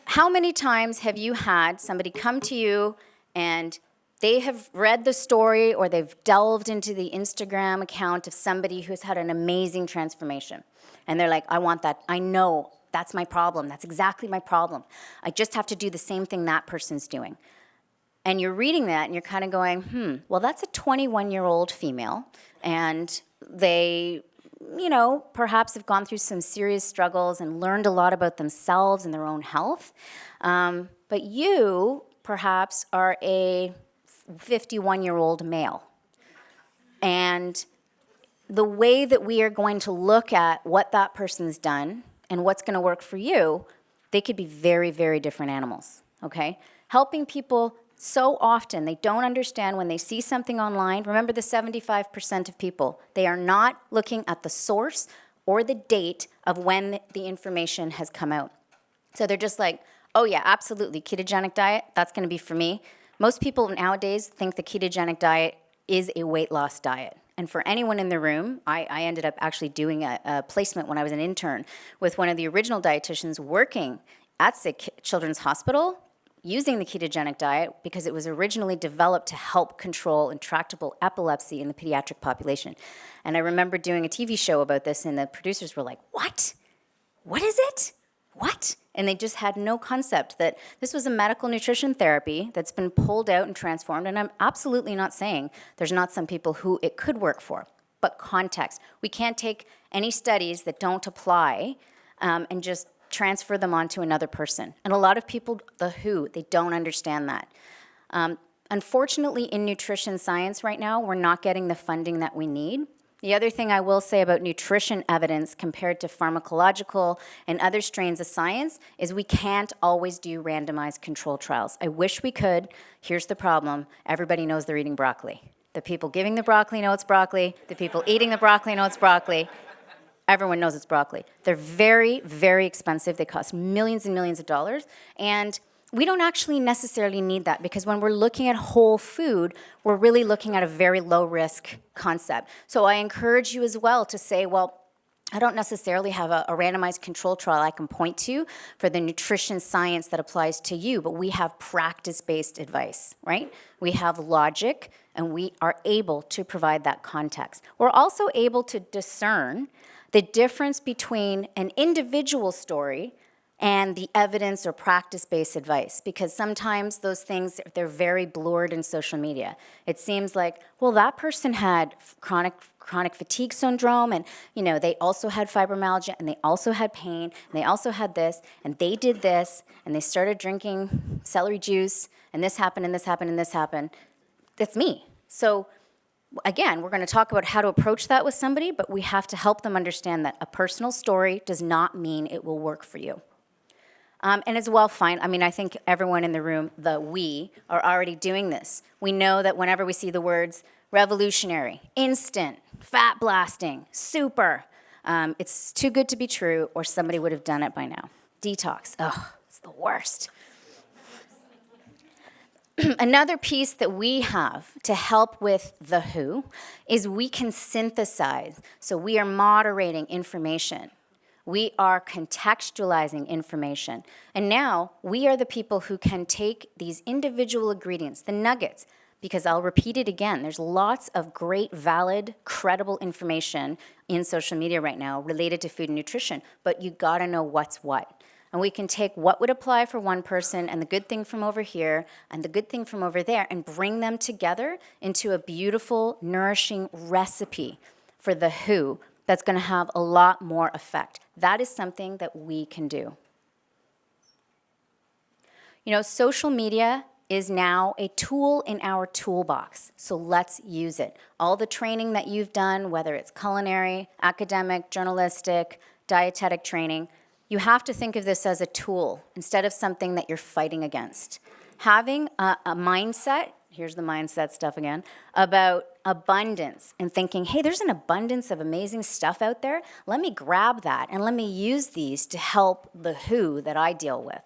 how many times have you had somebody come to you and they have read the story or they've delved into the Instagram account of somebody who's had an amazing transformation? And they're like, I want that. I know that's my problem. That's exactly my problem. I just have to do the same thing that person's doing. And you're reading that and you're kind of going, well, that's a 21-year-old female. And they, perhaps have gone through some serious struggles and learned a lot about themselves and their own health. But you, perhaps, are a 51-year-old male. And the way that we are going to look at what that person's done and what's going to work for you, they could be very, very different animals, okay? Helping people so often, they don't understand when they see something online. Remember the 75% of people, they are not looking at the source or the date of when the information has come out. So they're just like, oh yeah, absolutely, ketogenic diet, that's gonna be for me. Most people nowadays think the ketogenic diet is a weight loss diet. And for anyone in the room, I ended up actually doing a placement when I was an intern with one of the original dietitians working at Sick Children's Hospital, using the ketogenic diet because it was originally developed to help control intractable epilepsy in the pediatric population. And I remember doing a TV show about this, and the producers were like, what? What is it? What? And they just had no concept that this was a medical nutrition therapy that's been pulled out and transformed. And I'm absolutely not saying there's not some people who it could work for, but context. We can't take any studies that don't apply and just transfer them onto another person. And a lot of people, the who, they don't understand that. Unfortunately, in nutrition science right now, we're not getting the funding that we need. The other thing I will say about nutrition evidence compared to pharmacological and other strains of science is we can't always do randomized control trials. I wish we could. Here's the problem. Everybody knows they're eating broccoli. The people giving the broccoli know it's broccoli. The people eating the broccoli know it's broccoli. Everyone knows it's broccoli. They're very, very expensive. They cost millions and millions of dollars. And we don't actually necessarily need that because when we're looking at whole food, we're really looking at a very low-risk concept. So I encourage you as well to say, well, I don't necessarily have a randomized control trial I can point to for the nutrition science that applies to you, but we have practice-based advice, right? We have logic, and we are able to provide that context. We're also able to discern the difference between an individual story and the evidence or practice-based advice, because sometimes those things, they're very blurred in social media. It seems like, well, that person had chronic fatigue syndrome, and they also had fibromyalgia, and they also had pain, and they also had this, and they did this, and they started drinking celery juice, and this happened, and this happened, and this happened. That's me. So again, we're going to talk about how to approach that with somebody, but we have to help them understand that a personal story does not mean it will work for you. And as well, I think everyone in the room, we are already doing this. We know that whenever we see the words revolutionary, instant, fat blasting, super, it's too good to be true, or somebody would have done it by now. Detox, it's the worst. Another piece that we have to help with the who is we can synthesize. So we are moderating information. We are contextualizing information. And now we are the people who can take these individual ingredients, the nuggets, because I'll repeat it again, there's lots of great, valid, credible information in social media right now related to food and nutrition, but you gotta know what's what. And we can take what would apply for one person and the good thing from over here and the good thing from over there and bring them together into a beautiful, nourishing recipe for the who that's going to have a lot more effect. That is something that we can do. Social media is now a tool in our toolbox, so let's use it. All the training that you've done, whether it's culinary, academic, journalistic, dietetic training, you have to think of this as a tool instead of something that you're fighting against. Having a mindset, here's the mindset stuff again, about abundance and thinking, hey, there's an abundance of amazing stuff out there. Let me grab that and let me use these to help the who that I deal with.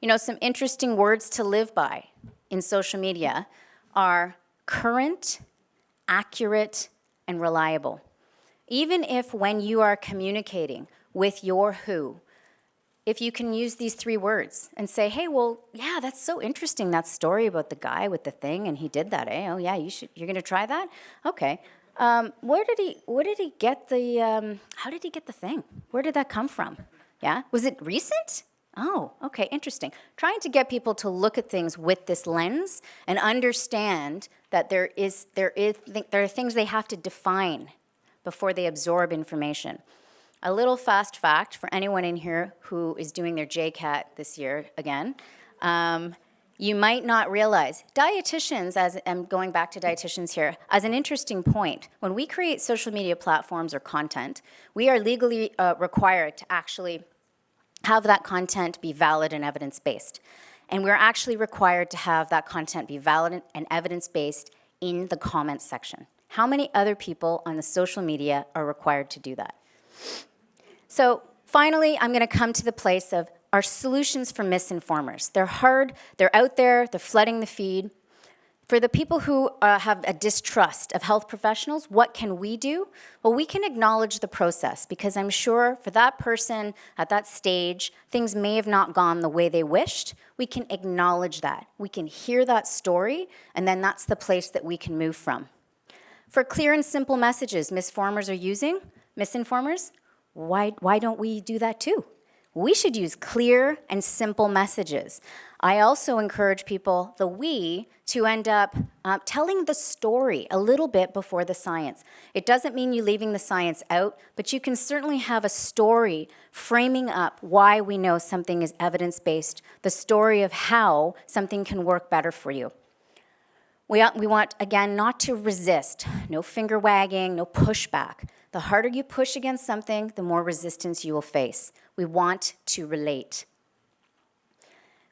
You know, some interesting words to live by in social media are current, accurate, and reliable. Even if when you are communicating with your who, if you can use these 3 words and say, hey, well, yeah, that's so interesting, that story about the guy with the thing, and he did that, eh? Oh, yeah, you're going to try that? Okay. How did he get the thing? Where did that come from? Yeah? Was it recent? Oh, okay, interesting. Trying to get people to look at things with this lens and understand that there are things they have to define before they absorb information. A little fast fact for anyone in here who is doing their JCAT this year again, you might not realize, dietitians, as I'm going back to dietitians here, as an interesting point, when we create social media platforms or content, we are legally required to actually have that content be valid and evidence-based. And we're actually required to have that content be valid and evidence-based in the comments section. How many other people on the social media are required to do that? So finally, I'm going to come to the place of our solutions for misinformers. They're hard, they're out there, they're flooding the feed. For the people who have a distrust of health professionals, what can we do? Well, we can acknowledge the process, because I'm sure for that person at that stage, things may have not gone the way they wished. We can acknowledge that. We can hear that story, and then that's the place that we can move from. For clear and simple messages misinformers are using, why don't we do that too? We should use clear and simple messages. I also encourage people, to end up telling the story a little bit before the science. It doesn't mean you leaving the science out, but you can certainly have a story framing up why we know something is evidence-based, the story of how something can work better for you. We want, again, not to resist, no finger wagging, no pushback. The harder you push against something, the more resistance you will face. We want to relate.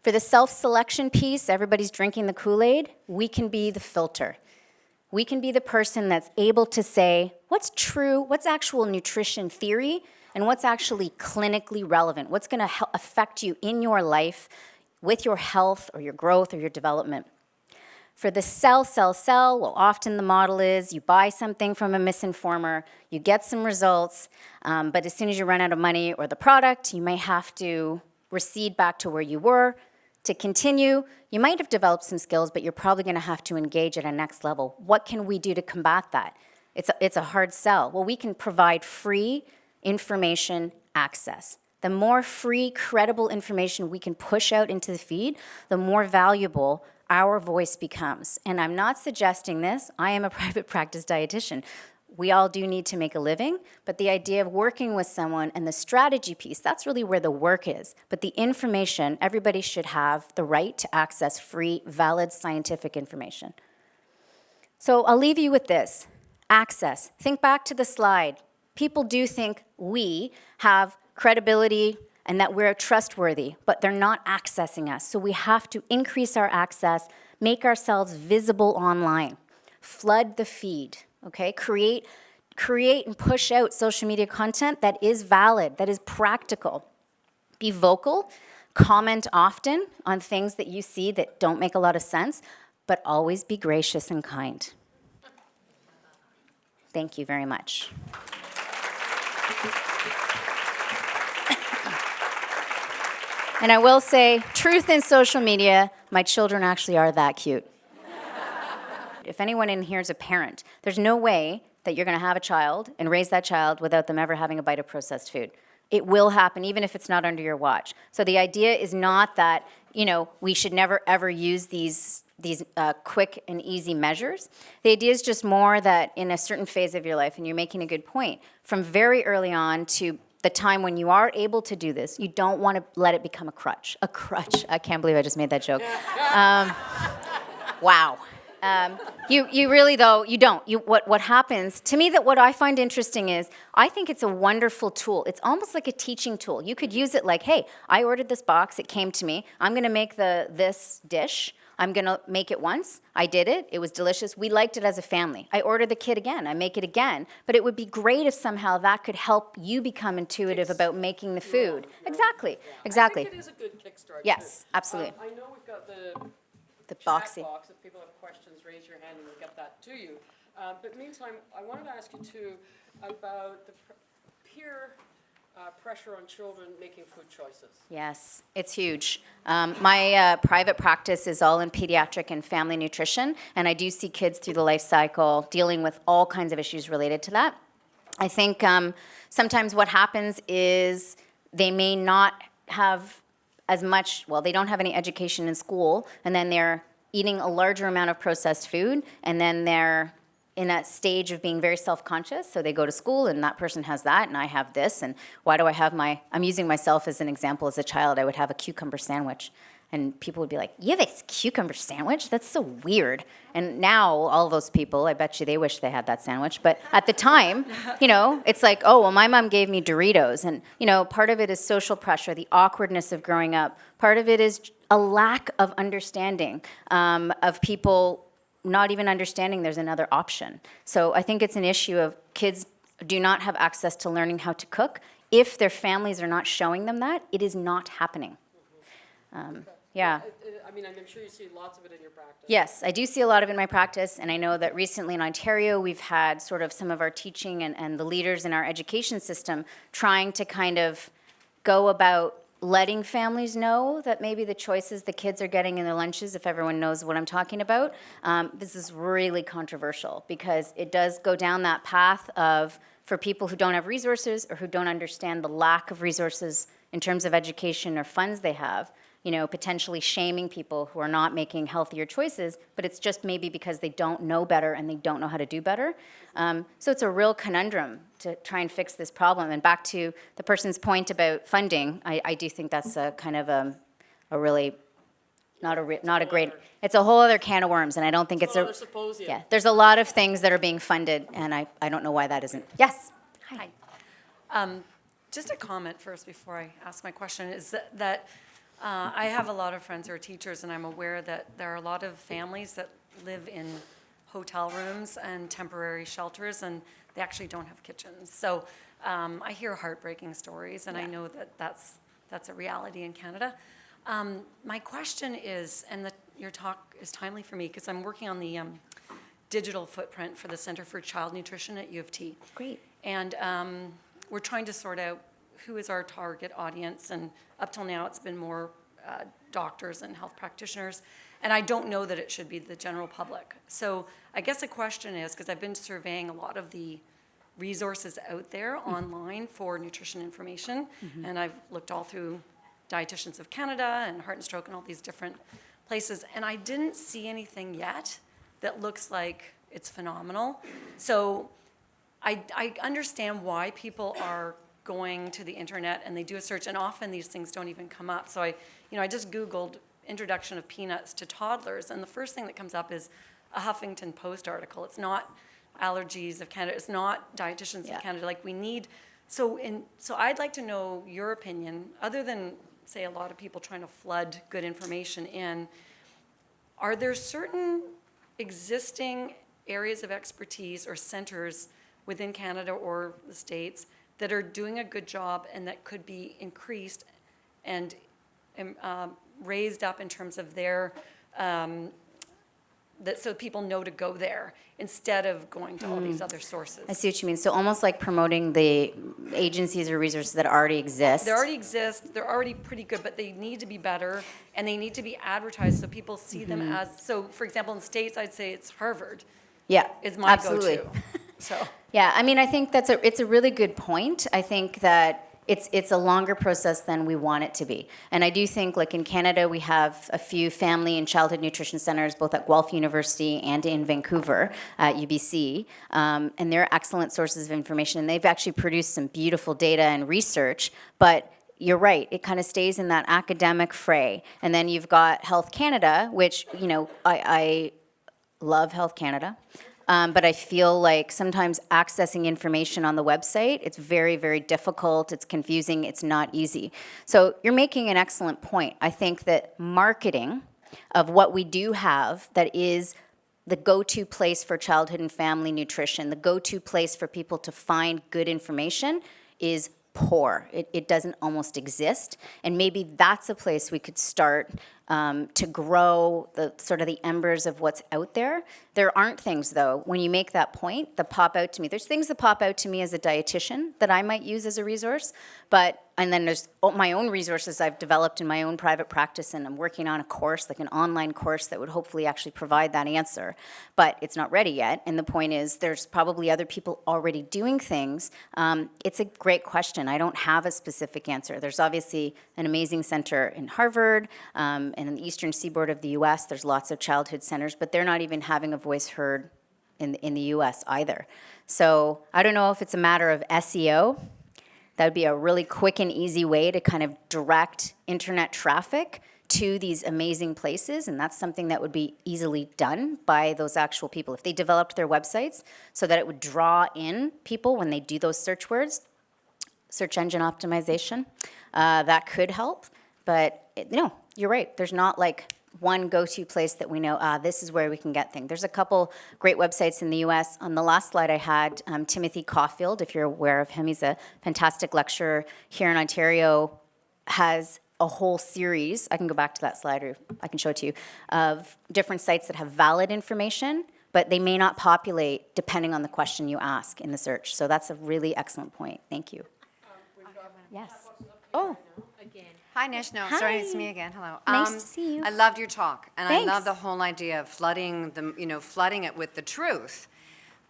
For the self-selection piece, everybody's drinking the Kool-Aid, we can be the filter. We can be the person that's able to say what's true, what's actual nutrition theory, and what's actually clinically relevant, what's going to affect you in your life with your health or your growth or your development. For the sell, well, often the model is you buy something from a misinformer, you get some results, but as soon as you run out of money or the product, you may have to recede back to where you were. To continue, you might have developed some skills, but you're probably going to have to engage at a next level. What can we do to combat that? It's a hard sell. Well, we can provide free information access. The more free, credible information we can push out into the feed, the more valuable our voice becomes. And I'm not suggesting this. I am a private practice dietitian. We all do need to make a living, but the idea of working with someone and the strategy piece, that's really where the work is. But the information, everybody should have the right to access free, valid scientific information. So I'll leave you with this. Access. Think back to the slide. People do think we have credibility and that we're trustworthy, but they're not accessing us. So we have to increase our access, make ourselves visible online, flood the feed, okay? Create and push out social media content that is valid, that is practical. Be vocal, comment often on things that you see that don't make a lot of sense, but always be gracious and kind. Thank you very much. And I will say, truth in social media, my children actually are that cute. If anyone in here is a parent, there's no way that you're going to have a child and raise that child without them ever having a bite of processed food. It will happen, even if it's not under your watch. So the idea is not that, we should never, ever use these quick and easy measures. The idea is just more that in a certain phase of your life, and you're making a good point, from very early on to the time when you are able to do this, you don't want to let it become a crutch. A crutch. I can't believe I just made that joke. Wow. You really, though, you don't. What happens, to me, that what I find interesting is, I think it's a wonderful tool. It's almost like a teaching tool. You could use it like, hey, I ordered this box, it came to me, I'm gonna make this dish, I'm gonna make it once, I did it, it was delicious, we liked it as a family. I order the kit again, I make it again. But it would be great if somehow that could help you become intuitive about making the food. Exactly. I think it is a good kickstart. Yes, too. absolutely. I know we've got the chat boxy. box. If people have questions, raise your hand and we'll get that to you. But meantime, I wanted to ask you too about the peer pressure on children making food choices. Yes, it's huge. My private practice is all in pediatric and family nutrition, and I do see kids through the life cycle dealing with all kinds of issues related to that. I think sometimes what happens is they may not have as much, well, they don't have any education in school, and then they're eating a larger amount of processed food, and then they're in a stage of being very self-conscious, so they go to school and that person has that and I have this, and why do I have I'm using myself as an example. As a child, I would have a cucumber sandwich, and people would be like, you have a cucumber sandwich? That's so weird. And now all those people, I bet you they wish they had that sandwich, but at the time, it's like, oh, well, my mom gave me Doritos, and part of it is social pressure, the awkwardness of growing up. Part of it is a lack of understanding of people not even understanding there's another option. So I think it's an issue of kids do not have access to learning how to cook. If their families are not showing them that, it is not happening. Yeah. I mean, I'm sure you see lots of it in your practice. Yes, I do see a lot of it in my practice, and I know that recently in Ontario we've had sort of some of our teaching and the leaders in our education system trying to kind of go about letting families know that maybe the choices the kids are getting in their lunches, if everyone knows what I'm talking about, this is really controversial because it does go down that path of, for people who don't have resources or who don't understand the lack of resources in terms of education or funds they have, potentially shaming people who are not making healthier choices, but it's just maybe because they don't know better and they don't know how to do better. So it's a real conundrum to try and fix this problem. And back to the person's point about funding, I do think that's a kind of a really not a great. It's a whole other can of worms, and I don't think it's a. Yeah, there's a lot of things that are being funded, and I don't know why that isn't. Yes. Hi. Just a comment first before I ask my question is that I have a lot of friends who are teachers, and I'm aware that there are a lot of families that live in hotel rooms and temporary shelters, and they actually don't have kitchens. So I hear heartbreaking stories, and I know that that's a reality in Canada. My question is, and your talk is timely for me because I'm working on the digital footprint for the Center for Child Nutrition at U of T. Great. And we're trying to sort out who is our target audience, and up till now it's been more doctors and health practitioners, and I don't know that it should be the general public. So I guess the question is, because I've been surveying a lot of the resources out there online for nutrition information, and I've looked all through Dietitians of Canada and Heart and Stroke and all these different places, and I didn't see anything yet that looks like it's phenomenal. So I understand why people are going to the internet and they do a search, and often these things don't even come up. So I just Googled introduction of peanuts to toddlers, and the first thing that comes up is a Huffington Post article. It's not Allergies of Canada. It's not Dietitians of Canada. Like we need, so I'd like to know your opinion, other than say a lot of people trying to flood good information in, are there certain existing areas of expertise or centers within Canada or the States that are doing a good job and that could be increased and raised up in terms of their, so people know to go there instead of going to all these other sources? I see what you mean. So almost like promoting the agencies or resources that already exist. They already exist, they're already pretty good, but they need to be better, and they need to be advertised so people see them as, so for example, in the States, I'd say it's Harvard. Yeah, is my absolutely. go-to. So. Yeah, I mean, I think it's a really good point. I think that it's a longer process than we want it to be. And I do think, like in Canada, we have a few family and childhood nutrition centers, both at Guelph University and in Vancouver at UBC, and they're excellent sources of information. And they've actually produced some beautiful data and research, but you're right, it kind of stays in that academic fray. And then you've got Health Canada, which, I love Health Canada. But I feel like sometimes accessing information on the website, it's very, very difficult, it's confusing, it's not easy. So you're making an excellent point. I think that marketing of what we do have that is the go-to place for childhood and family nutrition, the go-to place for people to find good information is poor. It doesn't almost exist. And maybe that's a place we could start to grow the sort of the embers of what's out there. There aren't things, though, when you make that point, that pop out to me. There's things that pop out to me as a dietitian that I might use as a resource, and then there's my own resources I've developed in my own private practice, and I'm working on a course, like an online course that would hopefully actually provide that answer. But it's not ready yet, and the point is there's probably other people already doing things. It's a great question. I don't have a specific answer. There's obviously an amazing center in Harvard, and in the eastern seaboard of the U.S., there's lots of childhood centers, but they're not even having a voice heard in the U.S. either. So I don't know if it's a matter of SEO. That would be a really quick and easy way to kind of direct internet traffic to these amazing places, and that's something that would be easily done by those actual people. If they developed their websites so that it would draw in people when they do those search words, search engine optimization, that could help. But you're right. There's not like one go-to place that we know, this is where we can get things. There's a couple great websites in the U.S. On the last slide I had Timothy Caulfield, if you're aware of him. He's a fantastic lecturer here in Ontario, has a whole series, I can go back to that slide or I can show it to you, of different sites that have valid information, but they may not populate depending on the question you ask in the search. So that's a really excellent point. Thank you. Yes. Oh. Hi, Nish. No, Hi. sorry, it's me again. Hello. Nice to see you. I loved your talk, and Thanks. I love the whole idea of flooding it with the truth.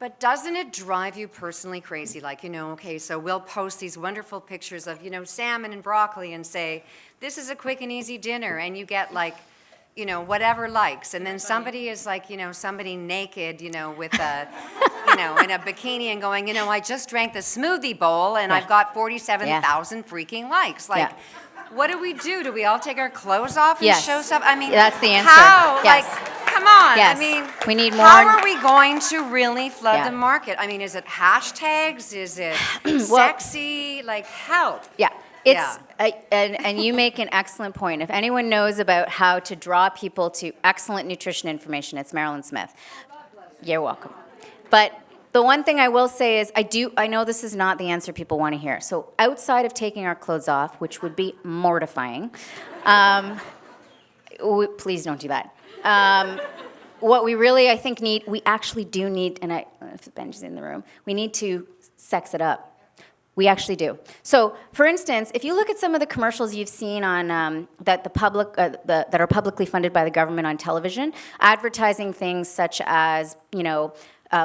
But doesn't it drive you personally crazy? Like, okay, so we'll post these wonderful pictures of, salmon and broccoli and say, this is a quick and easy dinner, and you get like, whatever likes, and then somebody is like, somebody naked, with a, in a bikini and going, I just drank the smoothie bowl and I've got 47,000 freaking likes. Like, what do we do? Do we all take our clothes off and show stuff? I mean, that's the answer. How? Yes. Like, come on. Yes. I mean, we need more. How are we going to really flood Yeah. the market? I mean, is it hashtags? Is it sexy? Like, help. Yeah. It's and you make an excellent point. If anyone knows about how to draw people to excellent nutrition information, it's Marilyn Smith. You're welcome. But the one thing I will say is I know this is not the answer people want to hear. So outside of taking our clothes off, which would be mortifying, please don't do that. What we really, I think, we actually do need, and if Benji's in the room, we need to sex it up. We actually do. So, for instance, if you look at some of the commercials you've seen on that are publicly funded by the government on television, advertising things such as,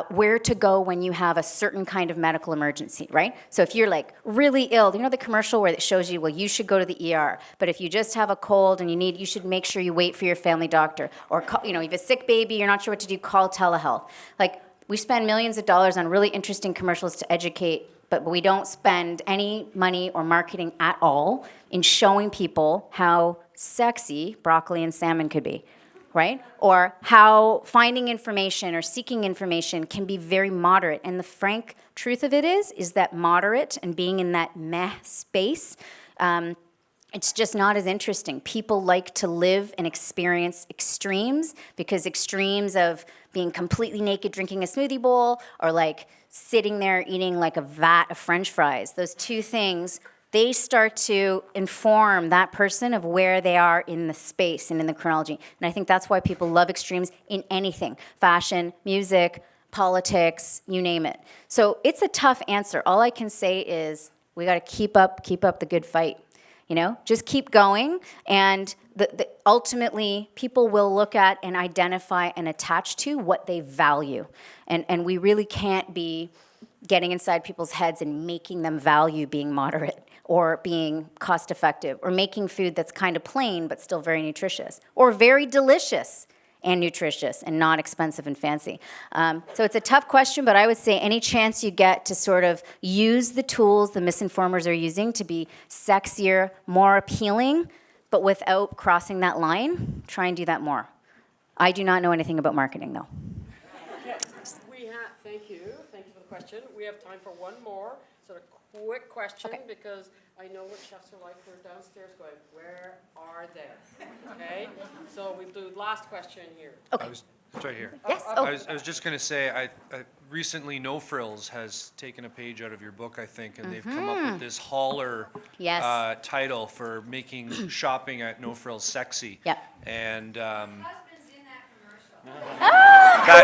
where to go when you have a certain kind of medical emergency, right? So if you're like really ill, the commercial where it shows you, well, you should go to the ER. But if you just have a cold and you should make sure you wait for your family doctor. Or, you have a sick baby, you're not sure what to do, call telehealth. Like, we spend millions of dollars on really interesting commercials to educate, but we don't spend any money or marketing at all in showing people how sexy broccoli and salmon could be. Right? Or how finding information or seeking information can be very moderate. And the frank truth of it is that moderate and being in that meh space, it's just not as interesting. People like to live and experience extremes, because extremes of being completely naked drinking a smoothie bowl or like sitting there eating like a vat of French fries, those two things, they start to inform that person of where they are in the space and in the chronology. And I think that's why people love extremes in anything. Fashion, music, politics, you name it. So it's a tough answer. All I can say is we got to keep up the good fight. Just keep going. And ultimately, people will look at and identify and attach to what they value. And we really can't be getting inside people's heads and making them value being moderate or being cost effective, or making food that's kind of plain but still very nutritious, or very delicious and nutritious and not expensive and fancy. So it's a tough question, but I would say any chance you get to sort of use the tools the misinformers are using to be sexier, more appealing, but without crossing that line, try and do that more. I do not know anything about marketing, though. Thank you for the question. We have time for one more sort of quick question because I know what chefs are like. They're downstairs going, where are they? Okay, so we'll do last question here. Okay. It's right here. Yes. I was just going to say, I recently No Frills has taken a page out of your book, I think, and they've come up with this hauler Yes. title for making shopping at No Frills sexy. Yep. And Oh, cool.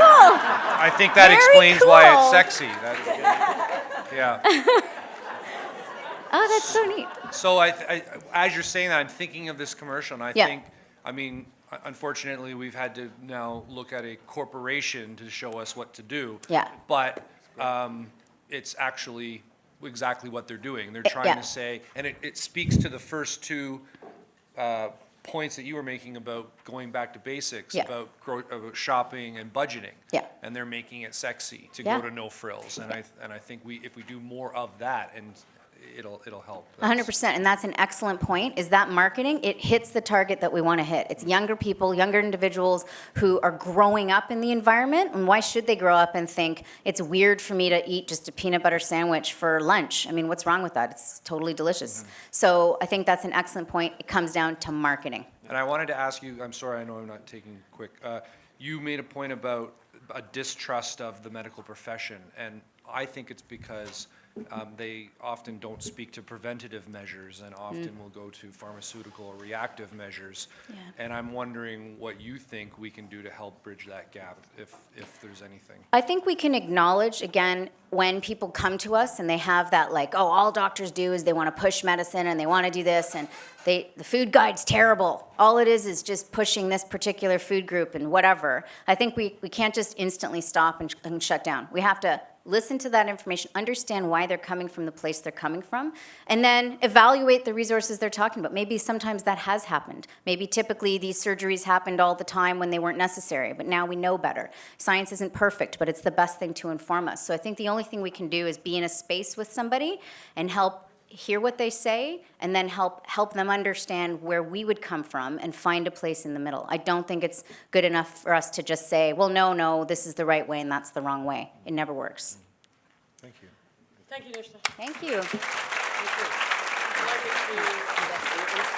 I think that Very explains why cool. it's sexy. Yeah. Oh, that's so neat. So as you're saying that, I'm thinking of this commercial, and Yeah. think, I mean, unfortunately, we've had to now look at a corporation to show us what to do. Yeah. But it's actually exactly what they're doing. They're trying yeah. to say, and it speaks to the first two points that you were making about going back to basics, Yeah. about about shopping and budgeting. Yeah. And they're making it sexy to Yeah. go to No Frills. And I think if we do more of that, and it'll help. 100%, and that's an excellent point, is that marketing, it hits the target that we want to hit. It's younger people, younger individuals who are growing up in the environment, and why should they grow up and think, it's weird for me to eat just a peanut butter sandwich for lunch? I mean, what's wrong with that? It's totally delicious. So I think that's an excellent point. It comes down to marketing. And I wanted to ask you, I'm sorry, I know I'm not taking quick. You made a point about a distrust of the medical profession, and I think it's because they often don't speak to preventative measures and often will go to pharmaceutical or reactive measures. Yeah. And I'm wondering what you think we can do to help bridge that gap, if there's anything. I think we can acknowledge, again, when people come to us and they have that like, oh, all doctors do is they want to push medicine and they want to do this and the food guide's terrible. All it is just pushing this particular food group and whatever. I think we can't just instantly stop and shut down. We have to listen to that information, understand why they're coming from the place they're coming from, and then evaluate the resources they're talking about. Maybe sometimes that has happened. Maybe typically these surgeries happened all the time when they weren't necessary, but now we know better. Science isn't perfect, but it's the best thing to inform us. So I think the only thing we can do is be in a space with somebody and help hear what they say, and then help them understand where we would come from and find a place in the middle. I don't think it's good enough for us to just say, well, no, this is the right way and that's the wrong way. It never works. Thank you. Thank you, Nishta. Thank you. Thank you. I'd like you to